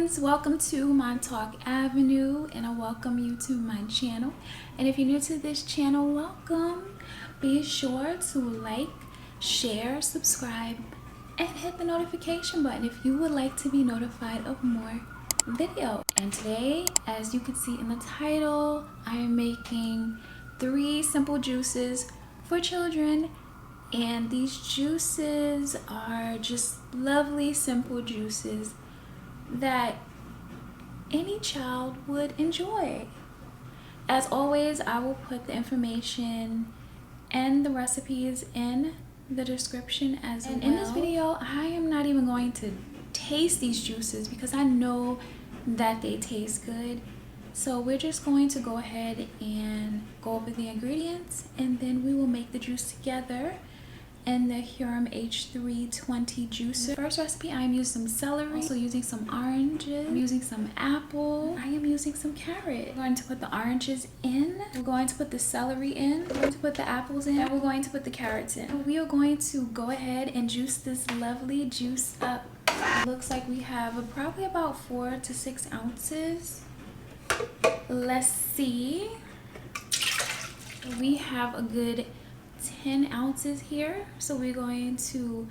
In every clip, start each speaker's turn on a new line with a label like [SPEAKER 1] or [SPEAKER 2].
[SPEAKER 1] friends, welcome to my Talk Avenue, and I welcome you to my channel. And if you're new to this channel, welcome. Be sure to like, share, subscribe, and hit the notification button if you would like to be notified of more videos. And today, as you can see in the title, I am making 3 simple juices for children. And these juices are just lovely, simple juices that any child would enjoy. As always, I will put the information and the recipes in the description as well. And in this video, I am not even going to taste these juices because I know that they taste good. So we're just going to go ahead and go over the ingredients, and then we will make the juice together in the Huram H320 juicer. First recipe, I am using some celery, also using some oranges, I'm using some apple, I am using some carrot. We're going to put the oranges in, we're going to put the celery in, we're going to put the apples in, and we're going to put the carrots in. We are going to go ahead and juice this lovely juice up. It looks like we have probably about 4 to 6 ounces. Let's see. We have a good 10 ounces here, so we're going to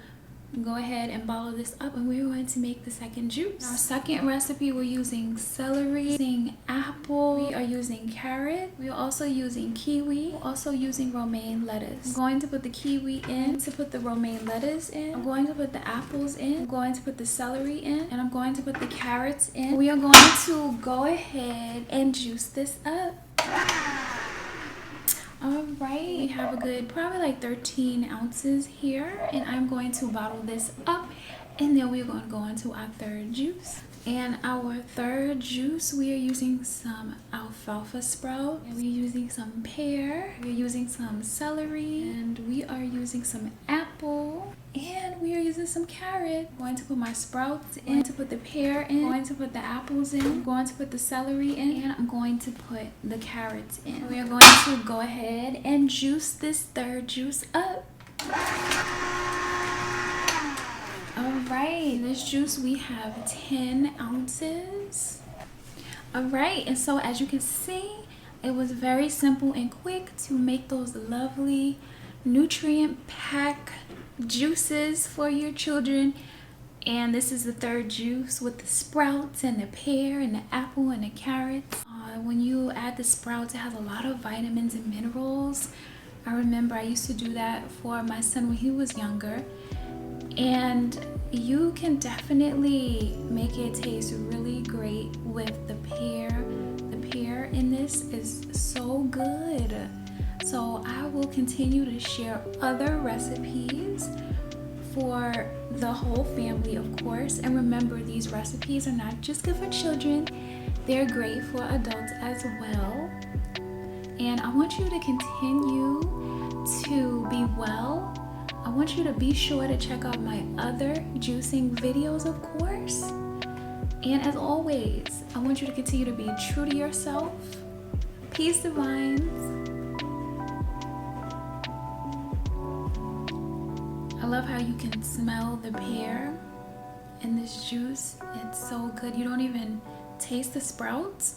[SPEAKER 1] go ahead and bottle this up, and we're going to make the second juice. Our second recipe, we're using celery, using apple, we are using carrot, we're also using kiwi, we're also using romaine lettuce. I'm going to put the kiwi in, to put the romaine lettuce in, I'm going to put the apples in, I'm going to put the celery in, and I'm going to put the carrots in. We are going to go ahead and juice this up. Alright, we have a good probably like 13 ounces here, and I'm going to bottle this up, and then we're going to go into our third juice. And our third juice, we are using some alfalfa sprout, and we're using some pear, we're using some celery, and we are using some apple, and we are using some carrot. I'm going to put my sprouts in, to put the pear in, I'm going to put the apples in, I'm going to put the celery in, and I'm going to put the carrots in. We are going to go ahead and juice this third juice up. Alright, in this juice we have 10 ounces. Alright, and so as you can see, it was very simple and quick to make those lovely nutrient packed juices for your children. And this is the third juice with the sprouts and the pear and the apple and the carrots. When you add the sprouts, it has a lot of vitamins and minerals. I remember I used to do that for my son when he was younger. And you can definitely make it taste really great with the pear. The pear in this is so good. So I will continue to share other recipes for the whole family, of course. And remember, these recipes are not just good for children, they're great for adults as well. And I want you to continue to be well. I want you to be sure to check out my other juicing videos, of course. And as always, I want you to continue to be true to yourself. Peace divines. I love how you can smell the pear in this juice. It's so good. You don't even taste the sprouts.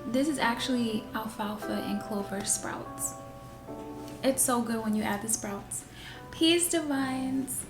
[SPEAKER 1] This is actually alfalfa and clover sprouts. It's so good when you add the sprouts. Peace divines.